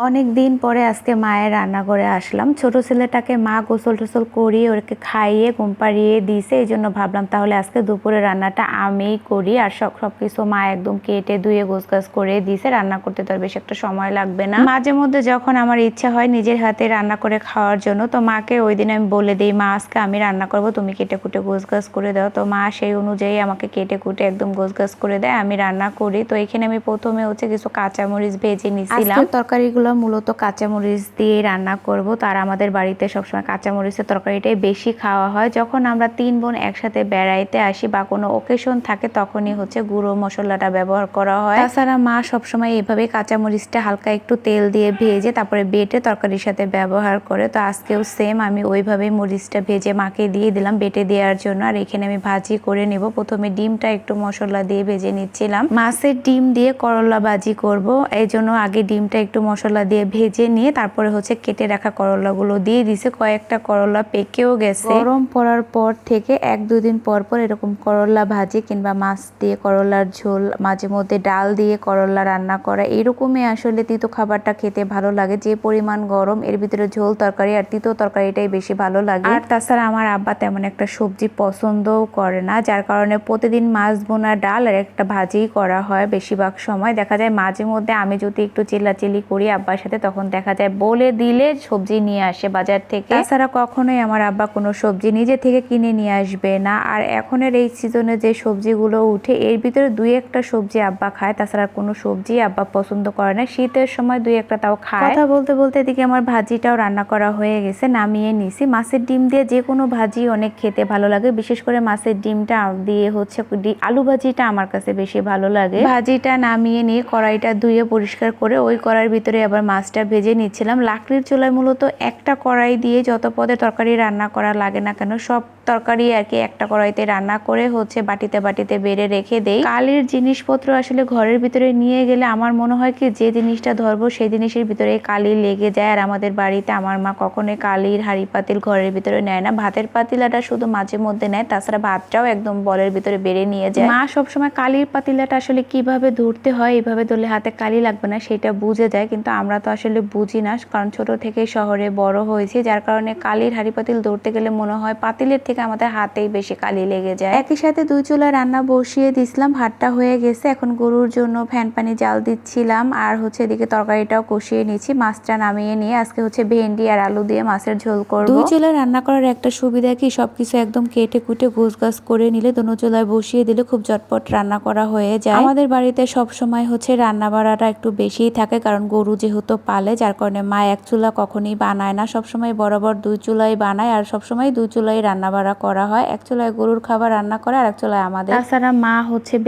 অনেক দিন পরে আজকে মায়ের রান্নাঘরে আসলাম। ছোট ছেলেটাকে মা গোসল টোসল করিয়ে ওকে খাইয়ে ঘুম পাড়িয়ে দিয়েছে, এই জন্য ভাবলাম তাহলে আজকে দুপুরে রান্নাটা আমিই করি। আর সবকিছু মা একদম কেটে ধুয়ে গোছগাছ করে দিয়েছে, রান্না করতে তো আর বেশি একটা সময় লাগবে না। মাঝে মধ্যে যখন আমার ইচ্ছা হয় নিজের হাতে রান্না করে খাওয়ার জন্য, তো মাকে ওই দিন আমি বলে দিই, মা আজকে আমি রান্না করব, তুমি কেটে কুটে গোছগাছ করে দাও। তো মা সেই অনুযায়ী আমাকে কেটে কুটে একদম গোছগাছ করে দেয়, আমি রান্না করি। তো এখানে আমি প্রথমে কিছু কাঁচামরিচ ভেজে নিয়েছিলাম। তরকারিগুলো মূলত কাঁচামরিচ দিয়ে রান্না করব। তার আমাদের বাড়িতে সবসময় কাঁচামরিচের তরকারিটাই বেশি খাওয়া হয়। যখন আমরা 3 বোন একসাথে বেড়াইতে আসি বা কোনো ওকেশন থাকে তখনই গুঁড়ো মশলাটা ব্যবহার করা হয়। তাছাড়া মা সবসময় এইভাবে কাঁচামরিচটা হালকা একটু তেল দিয়ে ভেজে তারপরে বেটে তরকারির সাথে ব্যবহার করে। তো আজকেও সেম আমি ওইভাবেই মরিচটা ভেজে মাকে দিয়ে দিলাম বেটে দেওয়ার জন্য। আর এখানে আমি ভাজি করে নেব। প্রথমে ডিমটা একটু মশলা দিয়ে ভেজে নিচ্ছিলাম। মাছের ডিম দিয়ে করলা ভাজি করব, এই জন্য আগে ডিমটা একটু মশলা দিয়ে ভেজে নিয়ে তারপরে কেটে রাখা করলাগুলো দিয়ে দিছে। কয়েকটা করলা পেকেও গেছে। গরম পড়ার পর থেকে 1-2 দিন পর পর এরকম করলা ভাজি কিংবা মাছ দিয়ে করলার ঝোল, মাঝে মধ্যে ডাল দিয়ে করলা রান্না করা, এরকমই আসলে তিতো খাবারটা খেতে ভালো লাগে। যে পরিমাণ গরম এর ভিতরে ঝোল তরকারি আর তিতো তরকারিটাই বেশি ভালো লাগে। আর তাছাড়া আমার আব্বা তেমন একটা সবজি পছন্দও করে না, যার কারণে প্রতিদিন মাছ বোনা ডাল আর একটা ভাজি করা হয়। বেশিরভাগ সময় দেখা যায় মাঝে মধ্যে আমি যদি একটু চিল্লাচিল্লি করি আব্বার সাথে, তখন দেখা যায় বলে দিলে সবজি নিয়ে আসে বাজার থেকে। তাছাড়া কখনোই আমার আব্বা কোনো সবজি নিজে থেকে কিনে নিয়ে আসবে না। আর এখনের এই সিজনে যে সবজিগুলো উঠে এর ভিতরে 2-1টা সবজি আব্বা খায়, তাছাড়া কোনো সবজি আব্বা পছন্দ করে না। শীতের সময় 2-1টা তাও খায়। কথা বলতে বলতে এদিকে আমার ভাজিটাও রান্না করা হয়ে গেছে, নামিয়ে নিছি। মাছের ডিম দিয়ে যে কোনো ভাজি অনেক খেতে ভালো লাগে, বিশেষ করে মাছের ডিমটা দিয়ে আলু ভাজিটা আমার কাছে বেশি ভালো লাগে। ভাজিটা নামিয়ে নিয়ে কড়াইটা ধুয়ে পরিষ্কার করে ওই কড়াইয়ের ভিতরে আবার মাছটা ভেজে নিচ্ছিলাম। লাকড়ির চুলায় মূলত একটা কড়াই দিয়ে যত পদে তরকারি রান্না করা লাগে না কেন, সব তরকারি আর কি একটা কড়াইতে রান্না করে বাটিতে বাটিতে বেড়ে রেখে দেই। কালির জিনিসপত্র আসলে ঘরের ভিতরে নিয়ে গেলে আমার মনে হয় কি যে জিনিসটা ধরবো সেই জিনিসের ভিতরে কালি লেগে যায়। আর আমাদের বাড়িতে আমার মা কখনোই কালির হাঁড়ি পাতিল ঘরের ভিতরে নেয় না, ভাতের পাতিলাটা শুধু মাঝে মধ্যে নেয়, তাছাড়া ভাতটাও একদম বলের ভিতরে বেড়ে নিয়ে যায়। মা সবসময় কালির পাতিলাটা আসলে কিভাবে ধরতে হয়, এইভাবে ধরলে হাতে কালি লাগবে না সেটা বুঝে যায়, কিন্তু আমরা তো আসলে বুঝি না, কারণ ছোট থেকে শহরে বড় হয়েছে, যার কারণে কালির হাঁড়ি পাতিল ধরতে গেলে মনে হয় পাতিলের থেকে আমাদের হাতেই বেশি কালি লেগে যায়। একই সাথে 2 চুলায় রান্না বসিয়ে দিছিলাম, ভাতটা হয়ে গেছে। এখন গরুর জন্য ফ্যান পানি জাল দিচ্ছিলাম। আর এদিকে তরকারিটাও কষিয়ে নিচ্ছি। মাছটা নামিয়ে নিয়ে আজকে ভেন্ডি আর আলু দিয়ে মাছের ঝোল করব। 2 চুলায় রান্না করার একটা সুবিধা কি, সবকিছু একদম কেটে কুটে গোছগাছ করে নিলে দোনো চুলায় বসিয়ে দিলে খুব ঝটপট রান্না করা হয়ে যায়। আমাদের বাড়িতে সব সময় রান্না বাড়াটা একটু বেশিই থাকে, কারণ গরু যেহেতু পালে, যার কারণে মা এক চুলা কখনোই বানায় না, সবসময় বরাবর 2 চুলাই বানায়। আর সবসময় 2 চুলাই রান্না বাড়া করা হয়। এক চুলায় গরুর খাবার রান্না করে আর এক চুলায় আমাদের। তাছাড়া মা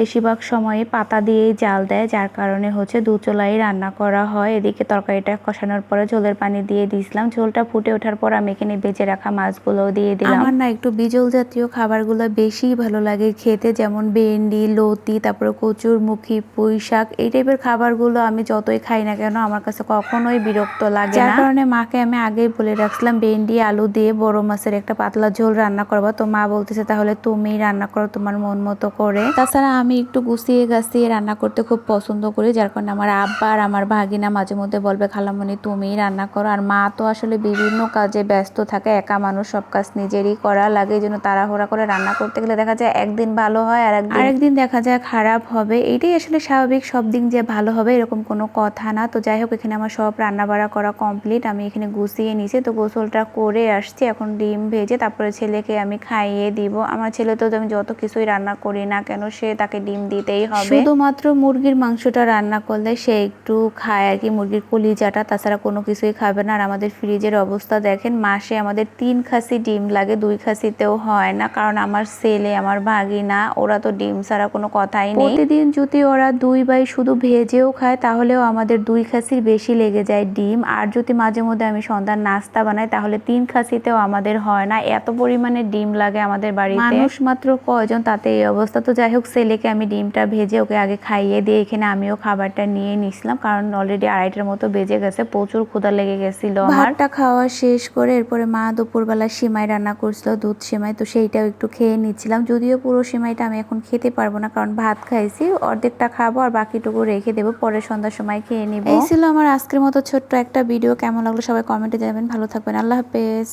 বেশিরভাগ সময় পাতা দিয়েই জাল দেয়, যার কারণে 2 চুলাই রান্না করা হয়। এদিকে তরকারিটা কষানোর পরে ঝোলের পানি দিয়ে দিয়েছিলাম। ঝোলটা ফুটে ওঠার পর আমি এখানে ভেজে রাখা মাছগুলো দিয়ে দিলাম। আমার না একটু বিজল জাতীয় খাবারগুলো বেশি ভালো লাগে খেতে, যেমন ভেন্ডি, লতি, তারপরে কচুর মুখী, পুঁই শাক, এই টাইপের খাবারগুলো আমি যতই খাই না কেন আমার কাছে কখনোই বিরক্ত লাগে না। যার কারণে মাকে আমি আগেই বলে রাখছিলাম ভেন্ডি আলু দিয়ে বড় মাছের একটা পাতলা ঝোল রান্না করবো। তো মা বলতেছে তাহলে তুমি রান্না করো তোমার মন মতো করে। তাছাড়া আমি একটু গুছিয়ে গাছিয়ে রান্না করতে খুব পছন্দ করি, যার কারণে আমার আব্বা আর আমার ভাগিনা মাঝে মধ্যে বলবে খালামণি তুমি রান্না করো। আর মা তো আসলে বিভিন্ন কাজে ব্যস্ত থাকে, একা মানুষ, সব কাজ নিজেরই করা লাগে, এই জন্য তাড়াহুড়া করে রান্না করতে গেলে দেখা যায় একদিন ভালো হয় আর আরেকদিন দেখা যায় খারাপ হবে। এইটাই আসলে স্বাভাবিক, সব দিন যে ভালো হবে এরকম কোনো কথা না। তো যাই হোক, এখানে আমার সব রান্না বাড়া করা কমপ্লিট। আমি এখানে গুছিয়ে নিয়েছি, তো গোসলটা করে আসছি। এখন ডিম ভেজে তারপরে ছেলেকে আমি খাইয়ে দিব। আমার ছেলে তো আমি যত কিছুই রান্না করি না কেন তাকে ডিম দিতেই হবে। শুধুমাত্র মুরগির মাংসটা রান্না করলে সে একটু খায় আর কি, মুরগির কলিজাটা, তাছাড়া কোনো কিছুই খাবে না। আর আমাদের ফ্রিজের অবস্থা দেখেন, মাসে আমাদের 3 খাসি ডিম লাগে, 2 খাসিতেও হয় না, কারণ আমার ছেলে আমার ভাগিনা ওরা তো ডিম ছাড়া কোনো কথাই নেই। প্রতিদিন যদি ওরা 2 ভাই শুধু ভেজেও খায় তাহলেও আমাদের 2 খাসির বেশি লেগে যায় ডিম। আর যদি মাঝে মধ্যে আমি সন্ধ্যার নাস্তা বানাই তাহলে 3 খাসিতেও আমাদের হয় না, এত পরিমাণে ডিম লাগে আমাদের বাড়িতে। মানুষ মাত্র কয়জন, তাতে এই অবস্থা। তো যাই হোক, ছেলেকে আমি ডিমটা ভেজে ওকে আগে খাইয়ে দিয়ে এখানে আমিও খাবারটা নিয়ে নিছিলাম, কারণ অলরেডি 2:30টার মতো বেজে গেছে, প্রচুর ক্ষুধা লেগে গেছিল। ভাতটা খাওয়া শেষ করে এরপরে মা দুপুরবেলা সিমাই রান্না করছিল, দুধ সিমাই, তো সেইটাও একটু খেয়ে নিচ্ছিলাম। যদিও পুরো সিমাইটা আমি এখন খেতে পারবো না, কারণ ভাত খাইছি, অর্ধেকটা খাবো আর বাকিটুকু রেখে দেবো, পরে সন্ধ্যার সময় খেয়ে নিব। এই ছিল আমার আমার আজকের মতো ছোট্ট একটা ভিডিও কেমন লাগলো সবাই কমেন্টে জানাবেন। ভালো থাকবেন। আল্লাহ হাফেজ।